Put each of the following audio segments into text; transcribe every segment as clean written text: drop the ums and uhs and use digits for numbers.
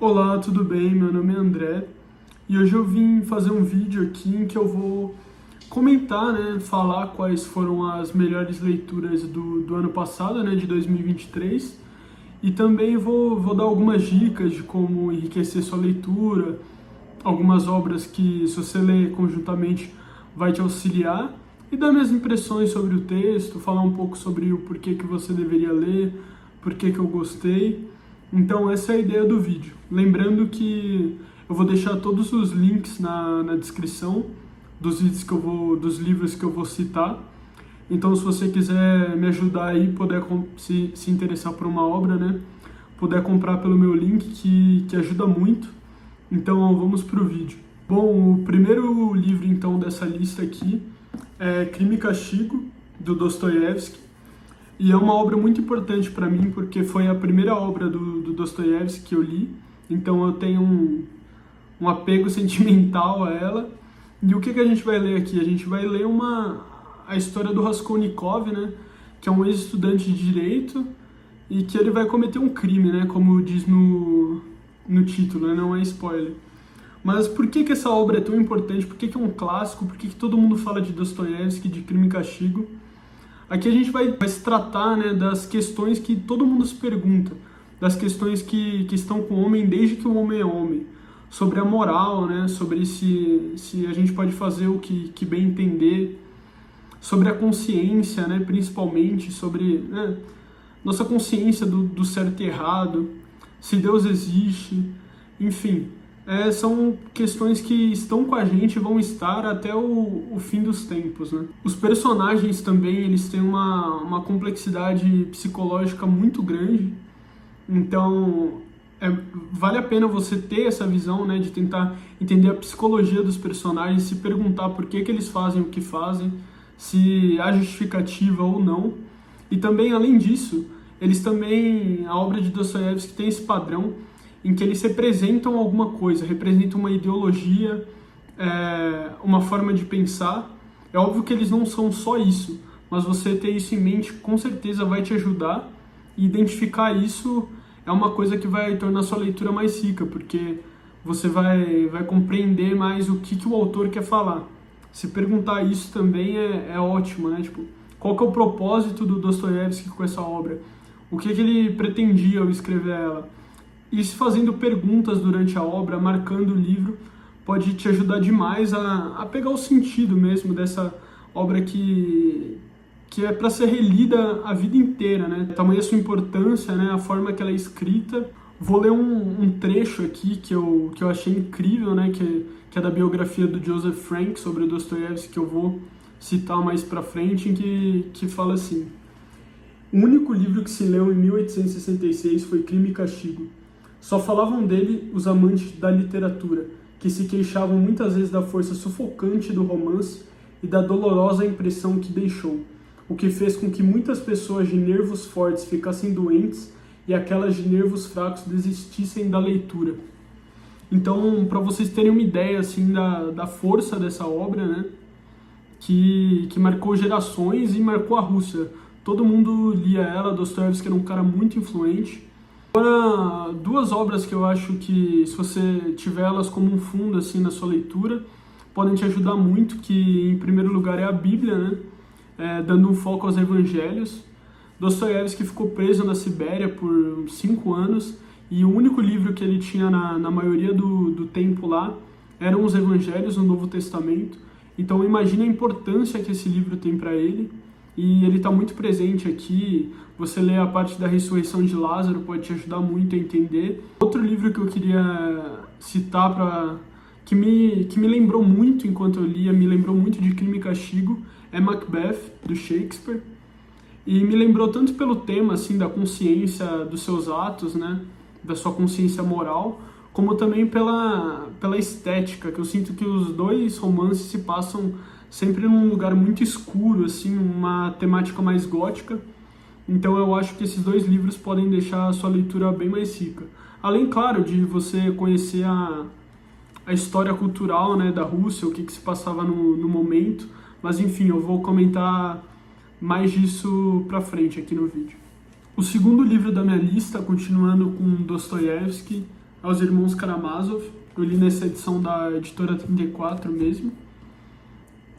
Olá, tudo bem? Meu nome é André e hoje eu vim fazer um vídeo aqui em que eu vou comentar, falar quais foram as melhores leituras do ano passado, de 2023, e também vou dar algumas dicas de como enriquecer sua leitura, algumas obras que, se você ler conjuntamente, vai te auxiliar, e dar minhas impressões sobre o texto, falar um pouco sobre o porquê que você deveria ler, porquê que eu gostei. Então essa é a ideia do vídeo. Lembrando que eu vou deixar todos os links na descrição dos dos livros que eu vou citar. Então, se você quiser me ajudar aí, puder se interessar por uma obra, puder comprar pelo meu link, que ajuda muito. Então, vamos para o vídeo. Bom, o primeiro livro, então, dessa lista aqui é Crime e Castigo, do Dostoiévski. E é uma obra muito importante para mim, porque foi a primeira obra do Dostoiévski que eu li. Então, eu tenho um apego sentimental a ela. E o que a gente vai ler aqui? A gente vai ler a história do Raskolnikov, que é um ex-estudante de direito e que ele vai cometer um crime, como diz no título, não é spoiler. Mas por que essa obra é tão importante? Por que é um clássico? Por que todo mundo fala de Dostoiévski, de Crime e Castigo? Aqui a gente vai se tratar das questões que todo mundo se pergunta, das questões que estão com o homem desde que o homem é homem, sobre a moral, sobre se a gente pode fazer o que bem entender, sobre a consciência, principalmente, sobre nossa consciência do certo e errado, se Deus existe, enfim. São questões que estão com a gente e vão estar até o fim dos tempos, Os personagens também, eles têm uma complexidade psicológica muito grande, então vale a pena você ter essa visão, de tentar entender a psicologia dos personagens, se perguntar por que eles fazem o que fazem, se há justificativa ou não. E também, além disso, a obra de Dostoiévski tem esse padrão em que eles representam alguma coisa, representam uma ideologia, uma forma de pensar. É óbvio que eles não são só isso, mas você ter isso em mente com certeza vai te ajudar, e identificar isso é uma coisa que vai tornar sua leitura mais rica, porque você vai compreender mais o que o autor quer falar. Se perguntar isso também é ótimo, Tipo, qual que é o propósito do Dostoiévski com essa obra? O que ele pretendia ao escrever ela? E se fazendo perguntas durante a obra, marcando o livro, pode te ajudar demais a pegar o sentido mesmo dessa obra que é para ser relida a vida inteira, Tamanha sua importância, a forma que ela é escrita. Vou ler um trecho aqui que eu achei incrível, que é da biografia do Joseph Frank sobre Dostoiévski, que eu vou citar mais para frente, em que fala assim: o único livro que se leu em 1866 foi Crime e Castigo. Só falavam dele os amantes da literatura, que se queixavam muitas vezes da força sufocante do romance e da dolorosa impressão que deixou, o que fez com que muitas pessoas de nervos fortes ficassem doentes e aquelas de nervos fracos desistissem da leitura. Então, para vocês terem uma ideia assim da força dessa obra, que marcou gerações e marcou a Rússia. Todo mundo lia ela. Dostoiévski era um cara muito influente. Agora, duas obras que eu acho que, se você tiver elas como um fundo assim na sua leitura, podem te ajudar muito, que em primeiro lugar é a Bíblia, dando um foco aos evangelhos. Dostoiévski ficou preso na Sibéria por 5 anos, e o único livro que ele tinha na maioria do tempo lá eram os evangelhos, o Novo Testamento. Então imagina a importância que esse livro tem para ele, e ele está muito presente aqui. Você lê a parte da ressurreição de Lázaro, pode te ajudar muito a entender. Outro livro que eu queria citar, que me lembrou muito enquanto eu lia, me lembrou muito de Crime e Castigo, é Macbeth, do Shakespeare. E me lembrou tanto pelo tema assim, da consciência dos seus atos, da sua consciência moral, como também pela estética, que eu sinto que os dois romances se passam sempre num lugar muito escuro, assim, uma temática mais gótica. Então eu acho que esses dois livros podem deixar a sua leitura bem mais rica. Além, claro, de você conhecer a história cultural, da Rússia, o que se passava no momento. Mas enfim, eu vou comentar mais disso pra frente aqui no vídeo. O segundo livro da minha lista, continuando com Dostoiévski, aos irmãos Karamazov. Eu li nessa edição da editora 34 mesmo.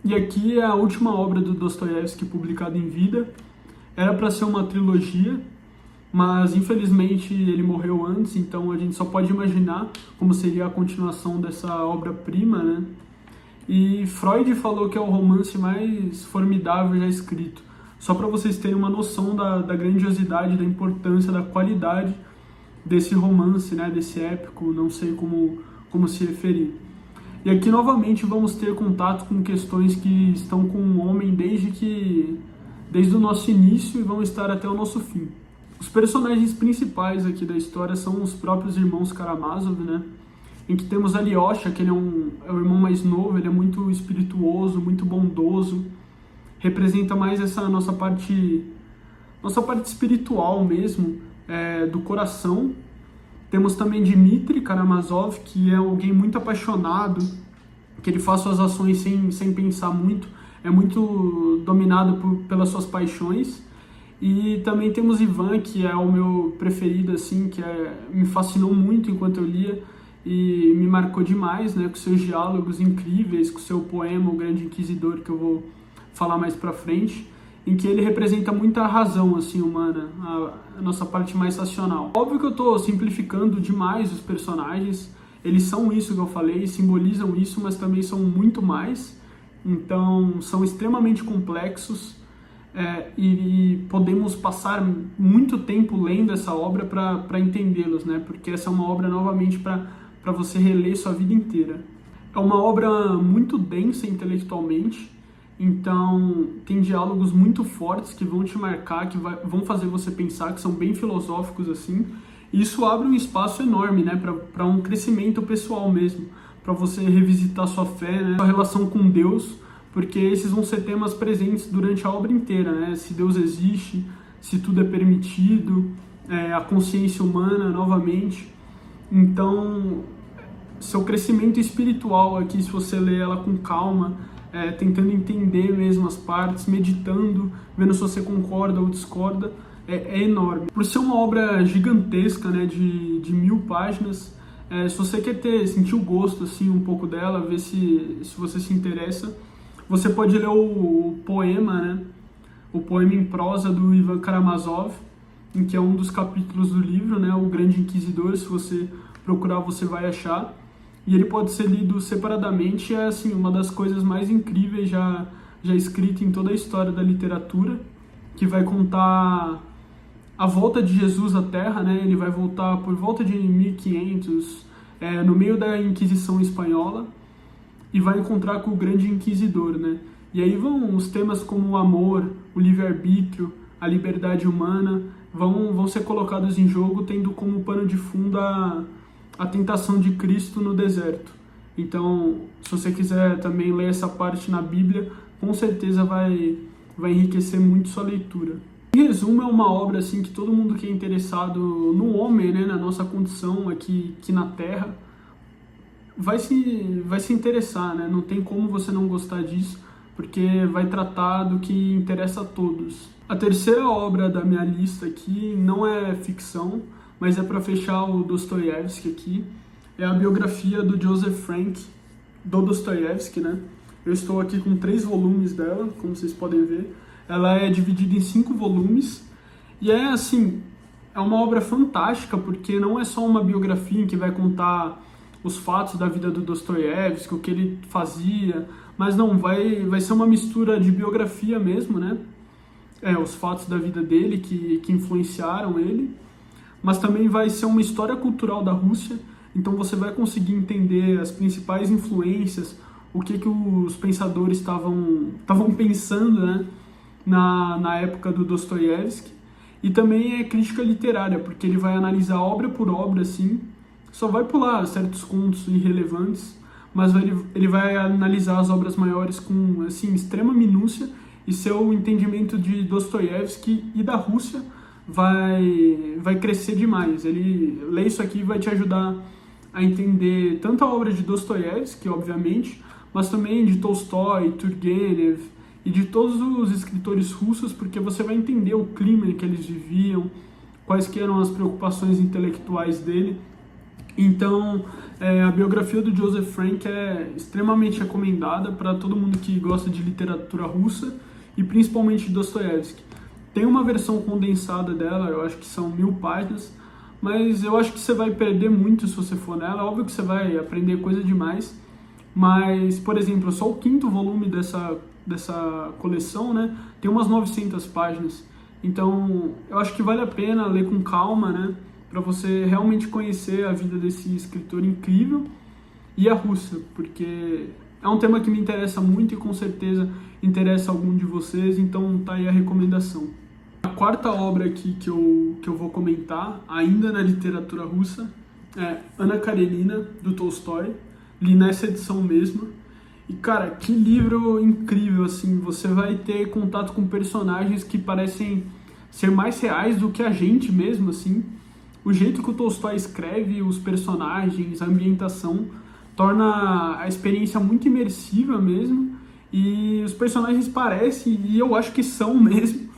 E aqui é a última obra do Dostoiévski publicada em vida. Era para ser uma trilogia, mas infelizmente ele morreu antes, então a gente só pode imaginar como seria a continuação dessa obra-prima, né? E Freud falou que é o romance mais formidável já escrito. Só para vocês terem uma noção da grandiosidade, da importância, da qualidade desse romance, né? Desse épico, não sei como se referir. E aqui novamente vamos ter contato com questões que estão com o homem desde o nosso início e vão estar até o nosso fim. Os personagens principais aqui da história são os próprios irmãos Karamazov, né? Em que temos Alyosha, que ele é o irmão mais novo, ele é muito espirituoso, muito bondoso, representa mais essa nossa parte espiritual mesmo, do coração. Temos também Dmitri Karamazov, que é alguém muito apaixonado, que ele faz suas ações sem pensar muito, é muito dominado pelas suas paixões. E também temos Ivan, que é o meu preferido, assim, me fascinou muito enquanto eu lia e me marcou demais, né, com seus diálogos incríveis, com seu poema O Grande Inquisidor, que eu vou falar mais pra frente, em que ele representa muita razão assim, humana, a nossa parte mais racional. Óbvio que eu estou simplificando demais os personagens, eles são isso que eu falei, simbolizam isso, mas também são muito mais, então são extremamente complexos, e podemos passar muito tempo lendo essa obra para entendê-los, né? Porque essa é uma obra novamente para você reler sua vida inteira. É uma obra muito densa intelectualmente, então tem diálogos muito fortes que vão te marcar, que vão fazer você pensar, que são bem filosóficos assim. E isso abre um espaço enorme, né, para um crescimento pessoal mesmo, para você revisitar sua fé, né, sua relação com Deus, porque esses vão ser temas presentes durante a obra inteira, né? Se Deus existe, se tudo é permitido, a consciência humana novamente. Então, seu crescimento espiritual aqui, se você ler ela com calma, tentando entender mesmo as partes, meditando, vendo se você concorda ou discorda, é enorme. Por ser uma obra gigantesca, né, de 1000 páginas, se você quer sentir o gosto assim, um pouco dela, ver se você se interessa, você pode ler o poema, né, o poema em prosa do Ivan Karamazov, em que é um dos capítulos do livro, né, O Grande Inquisidor. Se você procurar, você vai achar. E ele pode ser lido separadamente, é assim, uma das coisas mais incríveis já escrita em toda a história da literatura, que vai contar a volta de Jesus à Terra, né? Ele vai voltar por volta de 1500, no meio da Inquisição Espanhola, e vai encontrar com o Grande Inquisidor, né? E aí vão os temas como o amor, o livre-arbítrio, a liberdade humana, vão ser colocados em jogo, tendo como pano de fundo a tentação de Cristo no deserto. Então, se você quiser também ler essa parte na Bíblia, com certeza vai enriquecer muito sua leitura. Em resumo, é uma obra assim, que todo mundo que é interessado no homem, né, na nossa condição aqui na Terra, vai se interessar, né? Não tem como você não gostar disso, porque vai tratar do que interessa a todos. A terceira obra da minha lista aqui não é ficção, mas é para fechar o Dostoiévski aqui. É a biografia do Joseph Frank, do Dostoiévski, né? Eu estou aqui com 3 volumes dela, como vocês podem ver. Ela é dividida em 5 volumes e é uma obra fantástica, porque não é só uma biografia em que vai contar os fatos da vida do Dostoiévski, o que ele fazia, mas não, vai ser uma mistura de biografia mesmo, né? Os fatos da vida dele que influenciaram ele, mas também vai ser uma história cultural da Rússia, então você vai conseguir entender as principais influências, o que os pensadores estavam pensando, né, na época do Dostoiévski, e também é crítica literária, porque ele vai analisar obra por obra, assim, só vai pular certos contos irrelevantes, mas ele vai analisar as obras maiores com assim, extrema minúcia, e seu entendimento de Dostoiévski e da Rússia vai crescer demais. Ele lê isso aqui e vai te ajudar a entender tanto a obra de Dostoiévski, obviamente, mas também de Tolstói, Turgenev e de todos os escritores russos, porque você vai entender o clima em que eles viviam, quais que eram as preocupações intelectuais dele, Então, a biografia do Joseph Frank é extremamente recomendada para todo mundo que gosta de literatura russa e principalmente de Dostoiévski. Tem uma versão condensada dela, eu acho que são 1000 páginas, mas eu acho que você vai perder muito se você for nela. Óbvio que você vai aprender coisa demais, mas, por exemplo, só o 5º volume dessa coleção, né, tem umas 900 páginas. Então, eu acho que vale a pena ler com calma, né, para você realmente conhecer a vida desse escritor incrível e a Rússia, porque é um tema que me interessa muito e com certeza interessa algum de vocês, então tá aí a recomendação. A 4ª obra aqui que eu vou comentar, ainda na literatura russa, é Anna Karenina, do Tolstói. Li nessa edição mesmo. E, cara, que livro incrível, assim. Você vai ter contato com personagens que parecem ser mais reais do que a gente mesmo, assim. O jeito que o Tolstói escreve os personagens, a ambientação, torna a experiência muito imersiva mesmo. E os personagens parecem, e eu acho que são mesmo,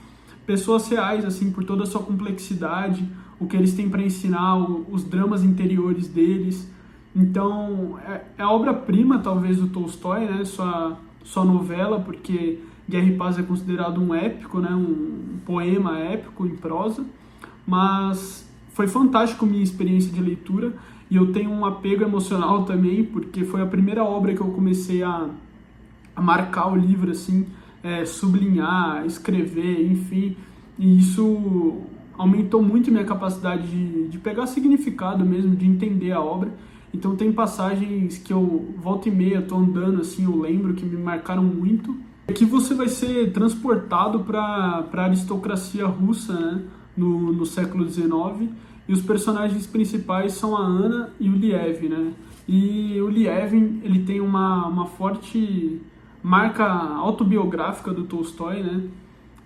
pessoas reais, assim, por toda a sua complexidade, o que eles têm para ensinar, os dramas interiores deles. Então, é a obra-prima, talvez, do Tolstói, né? Sua novela, porque Guerra e Paz é considerado um épico, né? Um poema épico em prosa. Mas foi fantástico a minha experiência de leitura e eu tenho um apego emocional também, porque foi a primeira obra que eu comecei a marcar o livro, assim, sublinhar, escrever, enfim. E isso aumentou muito minha capacidade de pegar significado mesmo, de entender a obra. Então tem passagens que eu, volta e meia, tô andando assim, eu lembro, que me marcaram muito. Aqui você vai ser transportado para a aristocracia russa, né, no século XIX, e os personagens principais são a Anna e o Liev, né? E o Liev, ele tem uma forte marca autobiográfica do Tolstói, né?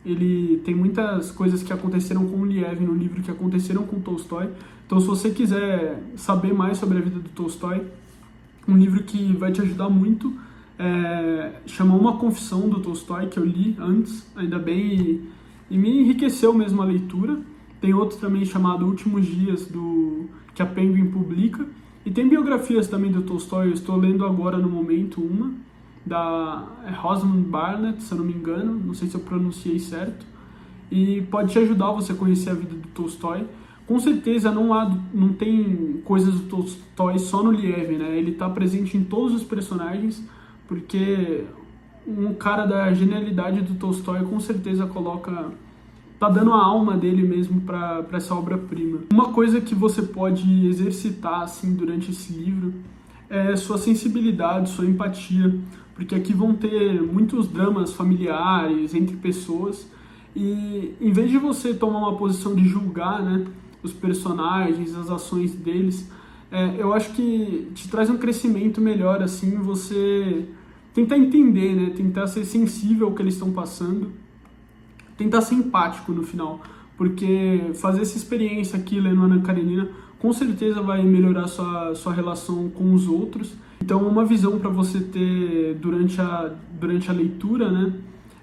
Ele tem muitas coisas que aconteceram com o Liev no livro que aconteceram com o Tolstói. Então, se você quiser saber mais sobre a vida do Tolstói, um livro que vai te ajudar muito chama Uma Confissão, do Tolstói, que eu li antes, ainda bem, e me enriqueceu mesmo a leitura. Tem outro também chamado Últimos Dias, que a Penguin publica. E tem biografias também do Tolstói, eu estou lendo agora no momento uma, da Rosamund Barnett, se eu não me engano, não sei se eu pronunciei certo, e pode te ajudar você a conhecer a vida do Tolstói. Com certeza não tem coisas do Tolstói só no Liev, né? Ele está presente em todos os personagens, porque um cara da genialidade do Tolstói com certeza tá dando a alma dele mesmo para essa obra-prima. Uma coisa que você pode exercitar assim durante esse livro é sua sensibilidade, sua empatia, porque aqui vão ter muitos dramas familiares entre pessoas e em vez de você tomar uma posição de julgar, né, os personagens, as ações deles, eu acho que te traz um crescimento melhor, assim, você tentar entender, né, tentar ser sensível ao que eles estão passando, tentar ser empático no final, porque fazer essa experiência aqui lendo Anna Karenina com certeza vai melhorar sua relação com os outros. Então, uma visão para você ter durante a leitura, né,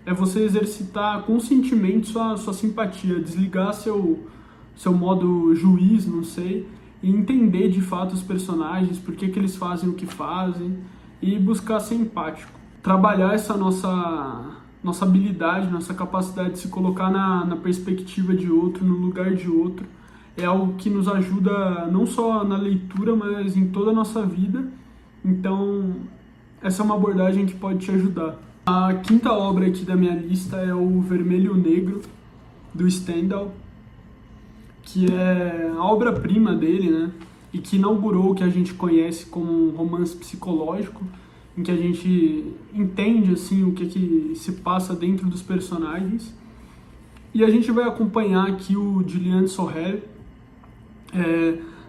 é você exercitar conscientemente sua simpatia, desligar seu modo juiz, não sei, e entender de fato os personagens, por que eles fazem o que fazem, e buscar ser empático. Trabalhar essa nossa habilidade, nossa capacidade de se colocar na perspectiva de outro, no lugar de outro, é algo que nos ajuda não só na leitura, mas em toda a nossa vida. Então, essa é uma abordagem que pode te ajudar. A 5ª obra aqui da minha lista é o Vermelho e o Negro, do Stendhal, que é a obra-prima dele, né? E que inaugurou o que a gente conhece como um romance psicológico, em que a gente entende assim, o que se passa dentro dos personagens. E a gente vai acompanhar aqui o Julien Sorel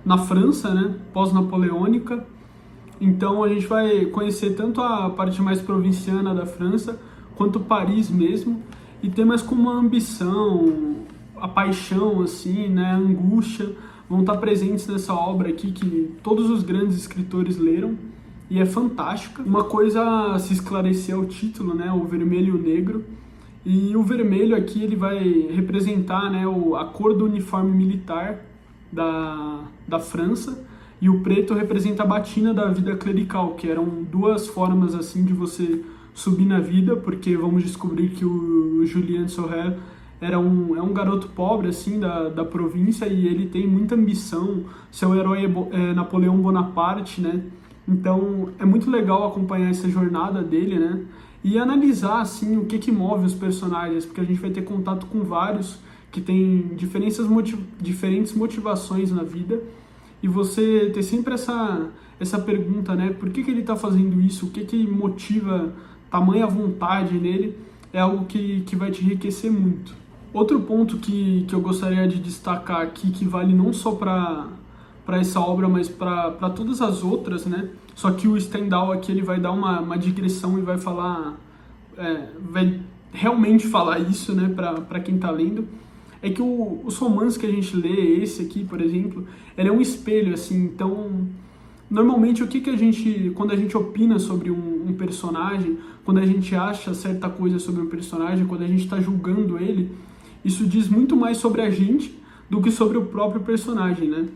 na França, né, pós-napoleônica. Então a gente vai conhecer tanto a parte mais provinciana da França, quanto Paris mesmo, e temas como a ambição, a paixão, assim, né, a angústia, vão estar presentes nessa obra aqui que todos os grandes escritores leram, e é fantástica. Uma coisa a se esclarecer é o título, né, o vermelho e o negro, e o vermelho aqui ele vai representar, né, a cor do uniforme militar da França, e o preto representa a batina da vida clerical, que eram duas formas assim de você subir na vida, porque vamos descobrir que o Julien Sorel é um garoto pobre assim da província e ele tem muita ambição, seu herói é Napoleão Bonaparte, né? Então é muito legal acompanhar essa jornada dele, né? E analisar assim o que move os personagens, porque a gente vai ter contato com vários que têm diferentes motivações na vida, e você ter sempre essa pergunta, né? Por que ele está fazendo isso? O que motiva tamanha vontade nele? É algo que vai te enriquecer muito. Outro ponto que eu gostaria de destacar aqui, que vale não só para essa obra, mas para todas as outras, né? Só que o Stendhal aqui ele vai dar uma digressão e vai falar, vai realmente falar isso, né? Para quem está lendo, é que os romances que a gente lê, esse aqui, por exemplo, ele é um espelho, assim. Então, normalmente o que a gente, quando a gente opina sobre um personagem, quando a gente acha certa coisa sobre um personagem, quando a gente está julgando ele, isso diz muito mais sobre a gente do que sobre o próprio personagem, né?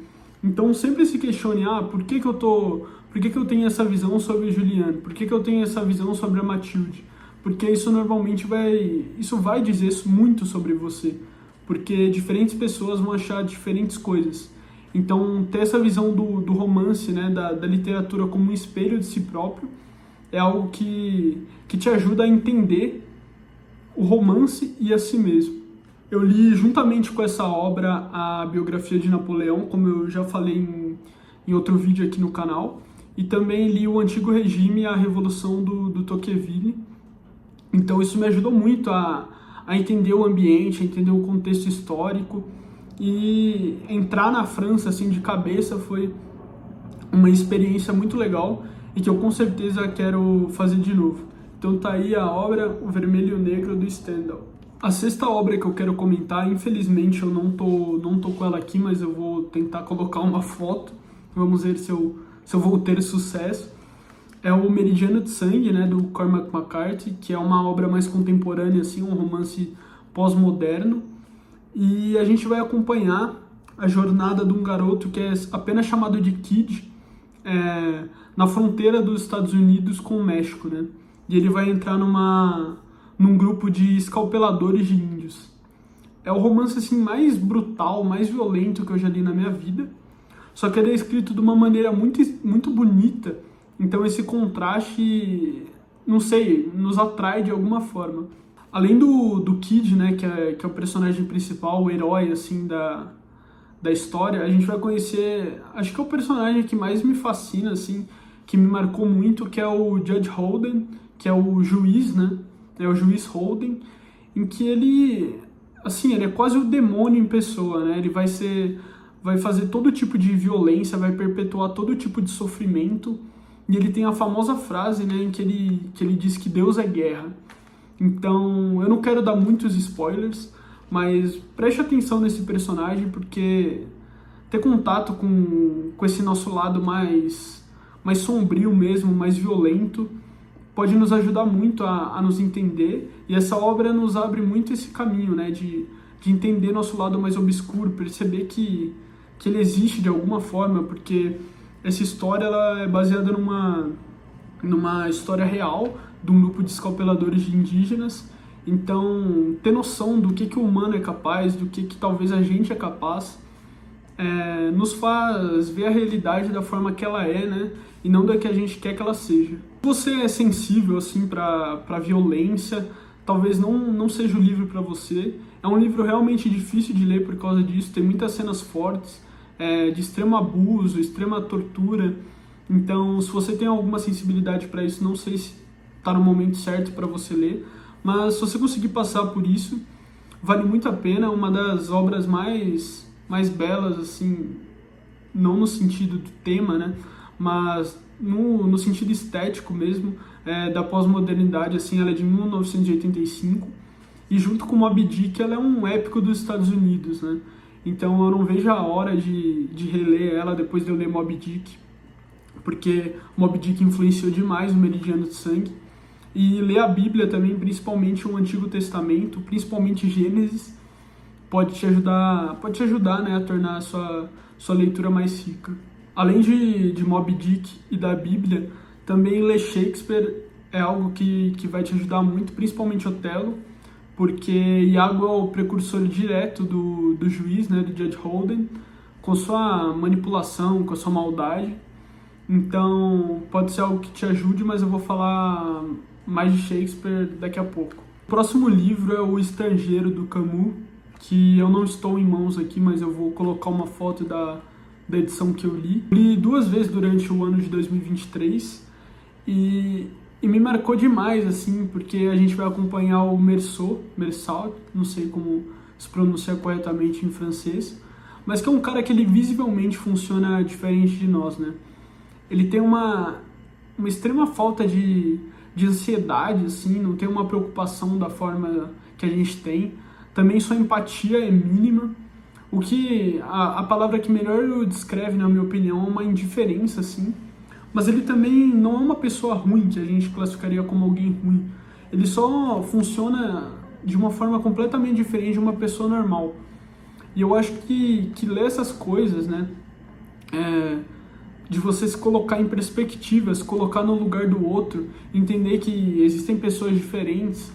Então sempre se questione, por que eu tenho essa visão sobre o Juliano? Por que eu tenho essa visão sobre a Matilde? Porque isso normalmente vai dizer muito sobre você, porque diferentes pessoas vão achar diferentes coisas. Então ter essa visão do romance, né, da literatura como um espelho de si próprio, é algo que te ajuda a entender o romance e a si mesmo. Eu li juntamente com essa obra a biografia de Napoleão, como eu já falei em outro vídeo aqui no canal, e também li o Antigo Regime e a Revolução do Tocqueville. Então isso me ajudou muito a entender o ambiente, a entender o contexto histórico, e entrar na França assim de cabeça foi uma experiência muito legal e que eu com certeza quero fazer de novo. Então tá aí a obra O Vermelho e o Negro do Stendhal. A sexta obra que eu quero comentar, infelizmente eu não tô com ela aqui, mas eu vou tentar colocar uma foto, vamos ver se eu vou ter sucesso, é o Meridiano de Sangue, né, do Cormac McCarthy, que é uma obra mais contemporânea, assim, um romance pós-moderno, e a gente vai acompanhar a jornada de um garoto que é apenas chamado de Kid, na fronteira dos Estados Unidos com o México, né, e ele vai entrar num grupo de escalpeladores de índios. É o romance assim, mais brutal, mais violento que eu já li na minha vida, só que ele é escrito de uma maneira muito, muito bonita, então esse contraste, não sei, nos atrai de alguma forma. Além do Kid, né, que é o personagem principal, o herói assim, da história, a gente vai conhecer, acho que é o personagem que mais me fascina, assim, que me marcou muito, que é o Judge Holden, que é o juiz, né, é o juiz Holden, em que ele é quase o demônio em pessoa, né? Ele vai fazer todo tipo de violência, vai perpetuar todo tipo de sofrimento, e ele tem a famosa frase, né, em que ele diz que Deus é guerra. Então, eu não quero dar muitos spoilers, mas preste atenção nesse personagem, porque ter contato com esse nosso lado mais sombrio mesmo, mais violento, pode nos ajudar muito a nos entender, e essa obra nos abre muito esse caminho, né, de entender nosso lado mais obscuro, perceber que ele existe de alguma forma, porque essa história ela é baseada numa história real de um grupo de escalpeladores de indígenas. Então ter noção do que o humano é capaz, do que talvez a gente é capaz, nos faz ver a realidade da forma que ela é, né? E não da que a gente quer que ela seja. Se você é sensível assim para violência, talvez não seja o livro para você. É um livro realmente difícil de ler por causa disso, tem muitas cenas fortes, de extremo abuso, extrema tortura. Então, se você tem alguma sensibilidade para isso, não sei se está no momento certo para você ler, mas se você conseguir passar por isso, vale muito a pena. É uma das obras mais belas, assim, não no sentido do tema, né, mas no sentido estético mesmo, da pós-modernidade, assim. Ela é de 1985, e junto com Moby Dick, ela é um épico dos Estados Unidos, né, então eu não vejo a hora de reler ela depois de eu ler Moby Dick, porque Moby Dick influenciou demais o Meridiano de Sangue, e ler a Bíblia também, principalmente o Antigo Testamento, principalmente Gênesis, pode te ajudar, né, a tornar a sua leitura mais rica. Além de Moby Dick e da Bíblia, também ler Shakespeare é algo que vai te ajudar muito, principalmente Otelo, porque Iago é o precursor direto do juiz, né, do Judge Holden, com sua manipulação, com a sua maldade. Então, pode ser algo que te ajude, mas eu vou falar mais de Shakespeare daqui a pouco. O próximo livro é O Estrangeiro, do Camus, que eu não estou em mãos aqui, mas eu vou colocar uma foto da edição que eu li. Li 2 vezes durante o ano de 2023 e me marcou demais, assim, porque a gente vai acompanhar o Meursault, não sei como se pronuncia corretamente em francês, mas que é um cara que ele visivelmente funciona diferente de nós, né? Ele tem uma extrema falta de ansiedade, assim, não tem uma preocupação da forma que a gente tem. Também sua empatia é mínima. O que a palavra que melhor o descreve, na minha opinião, é uma indiferença, assim. Mas ele também não é uma pessoa ruim, que a gente classificaria como alguém ruim. Ele só funciona de uma forma completamente diferente de uma pessoa normal. E eu acho que ler essas coisas, né, de você se colocar em perspectiva, se colocar no lugar do outro, entender que existem pessoas diferentes,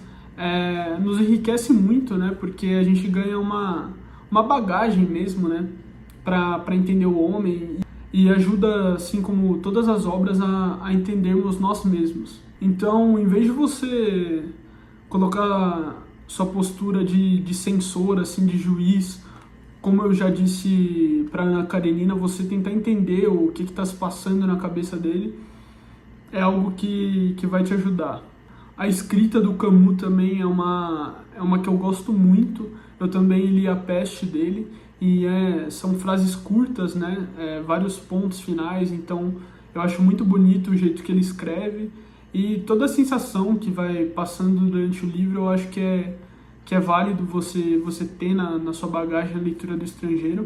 nos enriquece muito, né, porque a gente ganha uma bagagem mesmo, né, para entender o homem e ajuda, assim como todas as obras, a entendermos nós mesmos. Então, em vez de você colocar sua postura de censor, assim, de juiz, como eu já disse para Ana Karenina, você tentar entender o que está se passando na cabeça dele é algo que vai te ajudar. A escrita do Camus também é uma que eu gosto muito. Eu também li A Peste dele e são frases curtas, né? Vários pontos finais, então eu acho muito bonito o jeito que ele escreve e toda a sensação que vai passando durante o livro eu acho que é válido você ter na sua bagagem a leitura do Estrangeiro.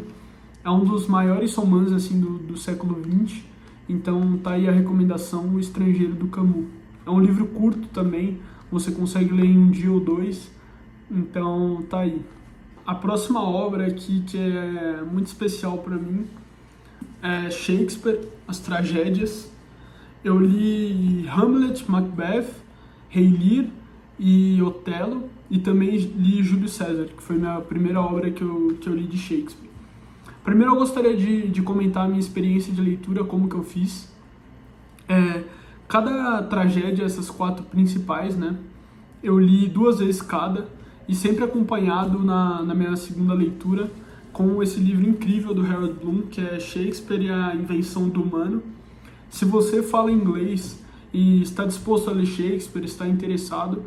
É um dos maiores romances assim, do século XX, então tá aí a recomendação, O Estrangeiro, do Camus. É um livro curto também, você consegue ler em um dia ou 2, então tá aí. A próxima obra aqui que é muito especial para mim é Shakespeare, As Tragédias. Eu li Hamlet, Macbeth, Rei Lear e Otelo, e também li Júlio César, que foi minha primeira obra que eu li de Shakespeare. Primeiro eu gostaria de comentar a minha experiência de leitura, como que eu fiz. Cada tragédia, essas 4 principais, né, eu li 2 vezes cada, e sempre acompanhado na minha segunda leitura com esse livro incrível do Harold Bloom, que é Shakespeare e a Invenção do Humano. Se você fala inglês e está disposto a ler Shakespeare, está interessado,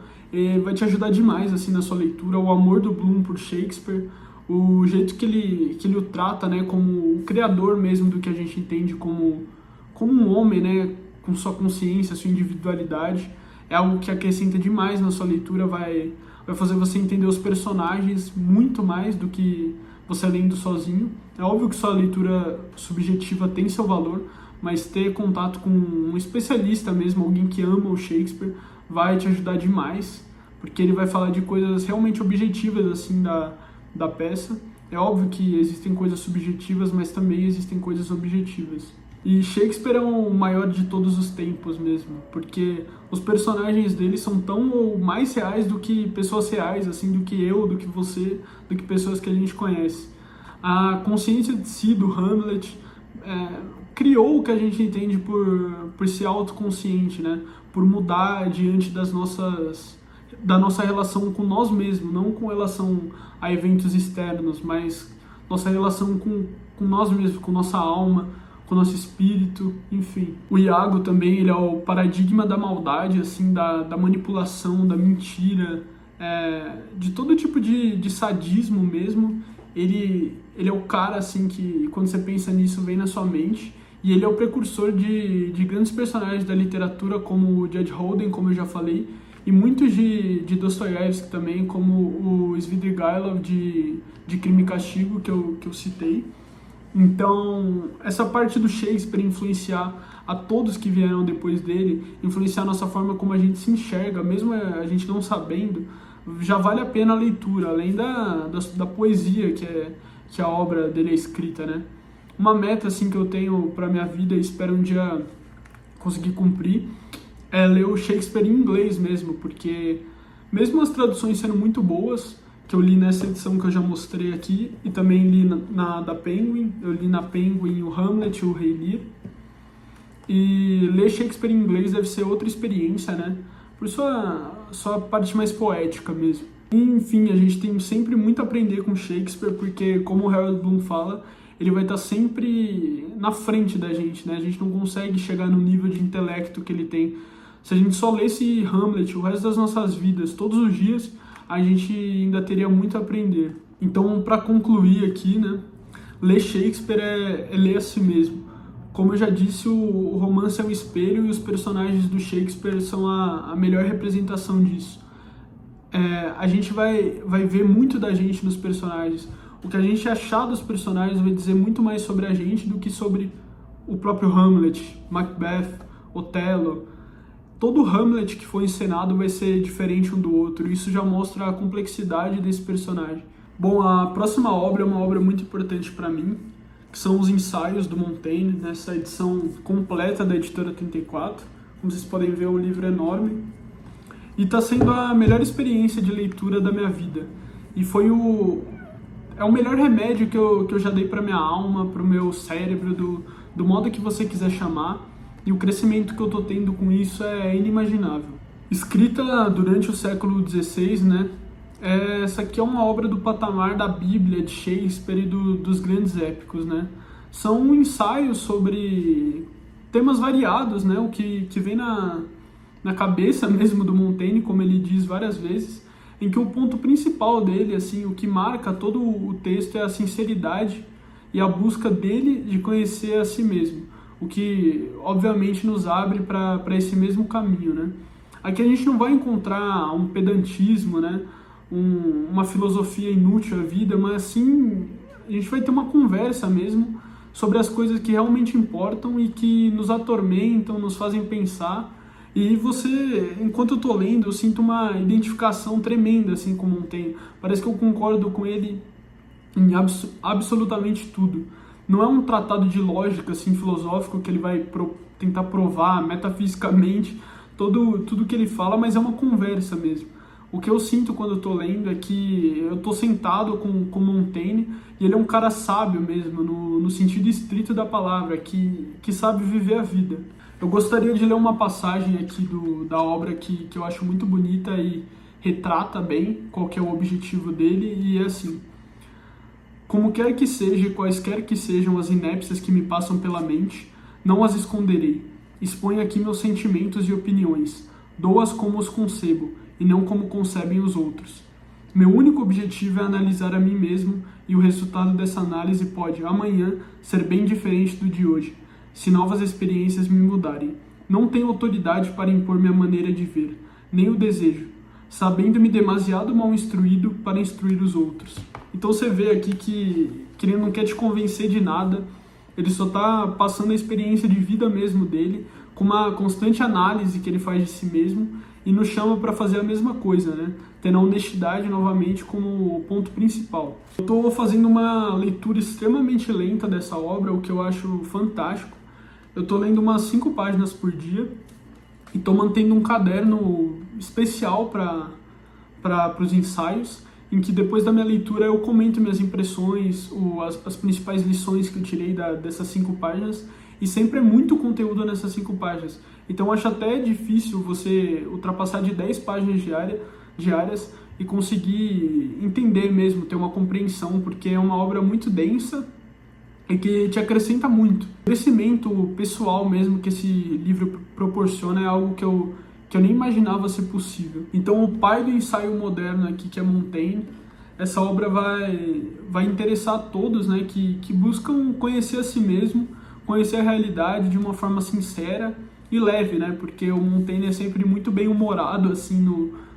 vai te ajudar demais assim, na sua leitura. O amor do Bloom por Shakespeare, o jeito que ele o trata, né, como o criador mesmo do que a gente entende como um homem, né, com sua consciência, sua individualidade, é algo que acrescenta demais na sua leitura, vai fazer você entender os personagens muito mais do que você lendo sozinho. É óbvio que sua leitura subjetiva tem seu valor, mas ter contato com um especialista mesmo, alguém que ama o Shakespeare, vai te ajudar demais, porque ele vai falar de coisas realmente objetivas assim da peça. É óbvio que existem coisas subjetivas, mas também existem coisas objetivas. E Shakespeare é o maior de todos os tempos mesmo, porque os personagens dele são tão ou mais reais do que pessoas reais, assim, do que eu, do que você, do que pessoas que a gente conhece. A consciência de si do Hamlet criou o que a gente entende por ser autoconsciente, né? Por mudar diante da nossa relação com nós mesmos, não com relação a eventos externos, mas nossa relação com nós mesmos, com nossa alma, com o nosso espírito, enfim. O Iago também, ele é o paradigma da maldade, assim, da manipulação, da mentira, de todo tipo de sadismo mesmo. Ele é o cara, assim, que quando você pensa nisso vem na sua mente, e ele é o precursor de grandes personagens da literatura, como o Judge Holden, como eu já falei, e muitos de Dostoiévski também, como o Svidrigailov de Crime e Castigo, que eu citei. Então, essa parte do Shakespeare influenciar a todos que vieram depois dele, influenciar a nossa forma como a gente se enxerga, mesmo a gente não sabendo, já vale a pena a leitura, além da poesia que a obra dele é escrita, né? Uma meta assim que eu tenho para minha vida e espero um dia conseguir cumprir é ler o Shakespeare em inglês mesmo, porque mesmo as traduções sendo muito boas, que eu li nessa edição que eu já mostrei aqui, e também li na da Penguin, eu li na Penguin o Hamlet e o Rei Lear, e ler Shakespeare em inglês deve ser outra experiência, né? Por sua parte mais poética mesmo. Enfim, a gente tem sempre muito a aprender com Shakespeare, porque, como o Harold Bloom fala, ele vai estar sempre na frente da gente, né? A gente não consegue chegar no nível de intelecto que ele tem. Se a gente só lesse Hamlet o resto das nossas vidas, todos os dias, a gente ainda teria muito a aprender. Então, para concluir aqui, né? Ler Shakespeare é ler a si mesmo. Como eu já disse, o romance é um espelho e os personagens do Shakespeare são a melhor representação disso. A gente vai ver muito da gente nos personagens. O que a gente achar dos personagens vai dizer muito mais sobre a gente do que sobre o próprio Hamlet, Macbeth, Otelo. Todo Hamlet que for encenado vai ser diferente um do outro. Isso já mostra a complexidade desse personagem. Bom, a próxima obra é uma obra muito importante para mim, que são os ensaios do Montaigne, nessa edição completa da editora 34. Como vocês podem ver, o livro é enorme. E está sendo a melhor experiência de leitura da minha vida. E é o melhor remédio que eu já dei para minha alma, para o meu cérebro, do modo que você quiser chamar. E o crescimento que eu estou tendo com isso é inimaginável. Escrita durante o século XVI, né? Essa aqui é uma obra do patamar da Bíblia, de Shakespeare e dos grandes épicos, né? São ensaios sobre temas variados, né? O que vem na cabeça mesmo do Montaigne, como ele diz várias vezes, em que o ponto principal dele, assim, o que marca todo o texto é a sinceridade e a busca dele de conhecer a si mesmo, o que obviamente nos abre para esse mesmo caminho, né? Aqui a gente não vai encontrar um pedantismo, né? Uma filosofia inútil à vida, mas sim a gente vai ter uma conversa mesmo sobre as coisas que realmente importam e que nos atormentam, nos fazem pensar. E você, enquanto eu tô lendo, eu sinto uma identificação tremenda assim com Montaigne. Parece que eu concordo com ele em absolutamente tudo. Não é um tratado de lógica assim filosófico que ele vai tentar provar metafisicamente tudo que ele fala, mas é uma conversa mesmo. O que eu sinto quando eu tô lendo é que eu tô sentado com Montaigne e ele é um cara sábio mesmo, no sentido estrito da palavra, que sabe viver a vida. Eu gostaria de ler uma passagem aqui da obra que eu acho muito bonita e retrata bem qual que é o objetivo dele, e é assim: como quer que seja e quaisquer que sejam as inépcias que me passam pela mente, não as esconderei. Exponho aqui meus sentimentos e opiniões, dou-as como os concebo, e não como concebem os outros. Meu único objetivo é analisar a mim mesmo, e o resultado dessa análise pode, amanhã, ser bem diferente do de hoje, se novas experiências me mudarem. Não tenho autoridade para impor minha maneira de ver, nem o desejo, sabendo-me demasiado mal instruído para instruir os outros. Então você vê aqui que ele não quer te convencer de nada, ele só está passando a experiência de vida mesmo dele, com uma constante análise que ele faz de si mesmo, e nos chama para fazer a mesma coisa, né? Tendo a honestidade novamente como ponto principal. Eu estou fazendo uma leitura extremamente lenta dessa obra, o que eu acho fantástico. Eu estou lendo umas 5 páginas por dia e estou mantendo um caderno especial para os ensaios, em que depois da minha leitura eu comento minhas impressões, as principais lições que eu tirei dessas 5 páginas, e sempre é muito conteúdo nessas 5 páginas. Então eu acho até difícil você ultrapassar de 10 páginas diárias e conseguir entender mesmo, ter uma compreensão, porque é uma obra muito densa e que te acrescenta muito. O crescimento pessoal mesmo que esse livro proporciona é algo que eu nem imaginava ser possível. Então o pai do ensaio moderno aqui, que é Montaigne, essa obra vai interessar a todos, né, que buscam conhecer a si mesmo, conhecer a realidade de uma forma sincera e leve, né, porque o Montaigne é sempre muito bem humorado assim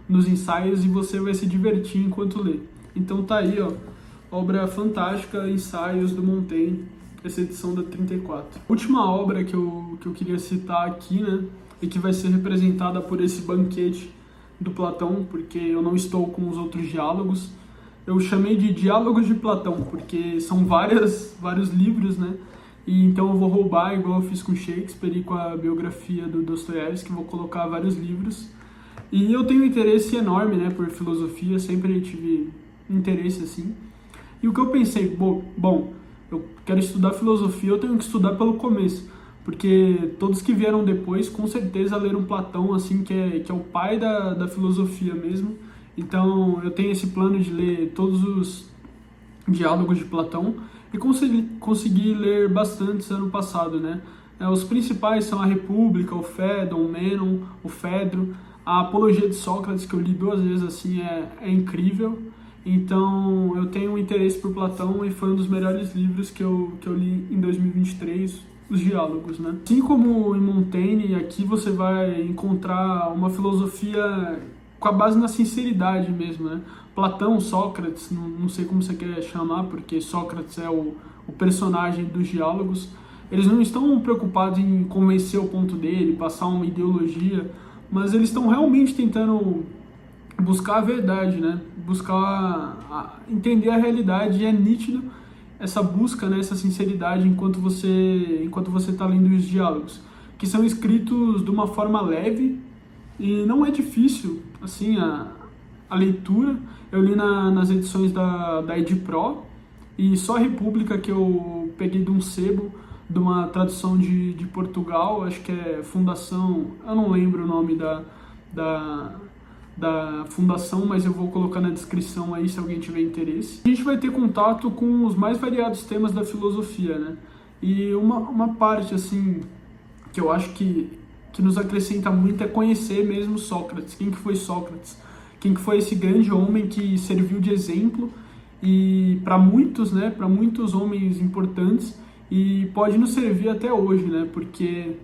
nos ensaios, e você vai se divertir enquanto lê. Então tá aí, ó, obra fantástica, Ensaios do Montaigne, essa edição da 34. A última obra que eu queria citar aqui, né, e que vai ser representada por esse banquete do Platão, porque eu não estou com os outros diálogos, eu chamei de Diálogos de Platão, porque são vários livros, né? E então eu vou roubar, igual eu fiz com Shakespeare e com a biografia do Dostoiévski, vou colocar vários livros. E eu tenho um interesse enorme, né, por filosofia, sempre tive interesse assim. E o que eu pensei, bom, eu quero estudar filosofia, eu tenho que estudar pelo começo, porque todos que vieram depois, com certeza leram Platão, assim, que é o pai da filosofia mesmo. Então eu tenho esse plano de ler todos os diálogos de Platão e consegui ler bastantes ano passado, né? Os principais são a República, o Fédon, o Mênon, o Fedro, a Apologia de Sócrates, que eu li 2 vezes, assim, é incrível. Então eu tenho um interesse por Platão e foi um dos melhores livros que eu li em 2023, os diálogos, né? Assim como em Montaigne, aqui você vai encontrar uma filosofia com a base na sinceridade mesmo, né? Platão, Sócrates, não sei como você quer chamar, porque Sócrates é o personagem dos diálogos, eles não estão preocupados em convencer o ponto dele, passar uma ideologia, mas eles estão realmente tentando buscar a verdade, né? Buscar entender a realidade, e é nítido essa busca, né? Essa sinceridade enquanto você está lendo os diálogos, que são escritos de uma forma leve e não é difícil, assim, a leitura. Eu li nas edições da Edipro, e só a República que eu peguei de um sebo, de uma tradução de Portugal, acho que é Fundação, eu não lembro o nome da fundação, mas eu vou colocar na descrição aí se alguém tiver interesse. A gente vai ter contato com os mais variados temas da filosofia, né? E uma parte, assim, que eu acho que nos acrescenta muito é conhecer mesmo Sócrates. Quem que foi Sócrates? Quem que foi esse grande homem que serviu de exemplo e para muitos, né? Para muitos homens importantes, e pode nos servir até hoje, né? Porque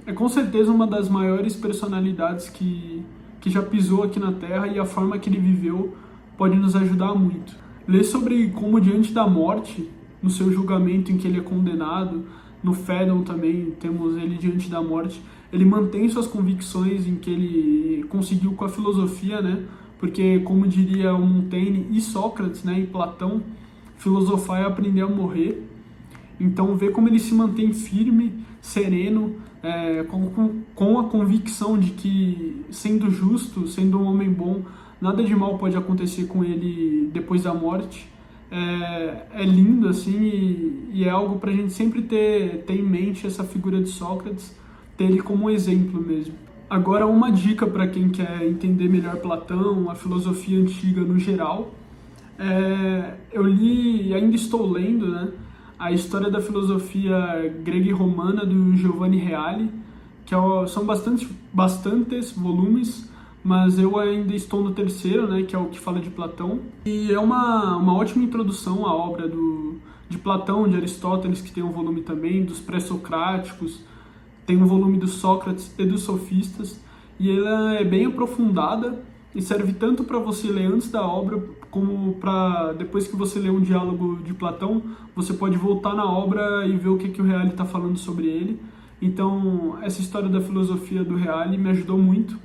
é com certeza uma das maiores personalidades que já pisou aqui na Terra, e a forma que ele viveu pode nos ajudar muito. Ler sobre como diante da morte, no seu julgamento em que ele é condenado, no Fédon também temos ele diante da morte, ele mantém suas convicções em que ele conseguiu com a filosofia, né? Porque, como diria o Montaigne e Sócrates, né, em Platão, filosofar é aprender a morrer. Então, ver como ele se mantém firme, sereno, com a convicção de que, sendo justo, sendo um homem bom, nada de mal pode acontecer com ele depois da morte. É lindo, assim, e é algo para a gente sempre ter em mente essa figura de Sócrates, ter ele como um exemplo mesmo. Agora, uma dica para quem quer entender melhor Platão, a filosofia antiga no geral. Eu li e ainda estou lendo, né, a História da Filosofia Grega e Romana, do Giovanni Reale, que são bastantes volumes, mas eu ainda estou no 3º, né, que é o que fala de Platão. E é uma ótima introdução à obra de Platão, de Aristóteles, que tem um volume também, dos pré-socráticos, tem um volume dos Sócrates e dos sofistas, e ela é bem aprofundada e serve tanto para você ler antes da obra, como para depois que você lê um diálogo de Platão, você pode voltar na obra e ver o que o Reale está falando sobre ele. Então, essa história da filosofia do Reale me ajudou muito,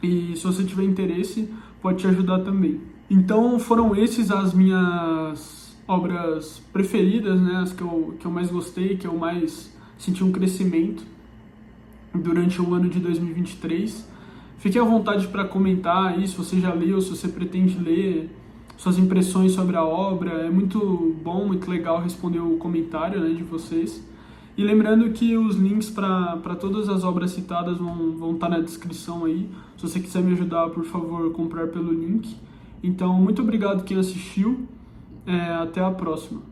e se você tiver interesse, pode te ajudar também. Então, foram esses as minhas obras preferidas, né? As que eu mais gostei, que eu mais senti um crescimento durante o ano de 2023. Fique à vontade para comentar aí se você já leu, se você pretende ler, suas impressões sobre a obra. É muito bom, muito legal responder o comentário, né, de vocês. E lembrando que os links para todas as obras citadas vão estar na descrição aí. Se você quiser me ajudar, por favor, comprar pelo link. Então, muito obrigado quem assistiu. Até a próxima.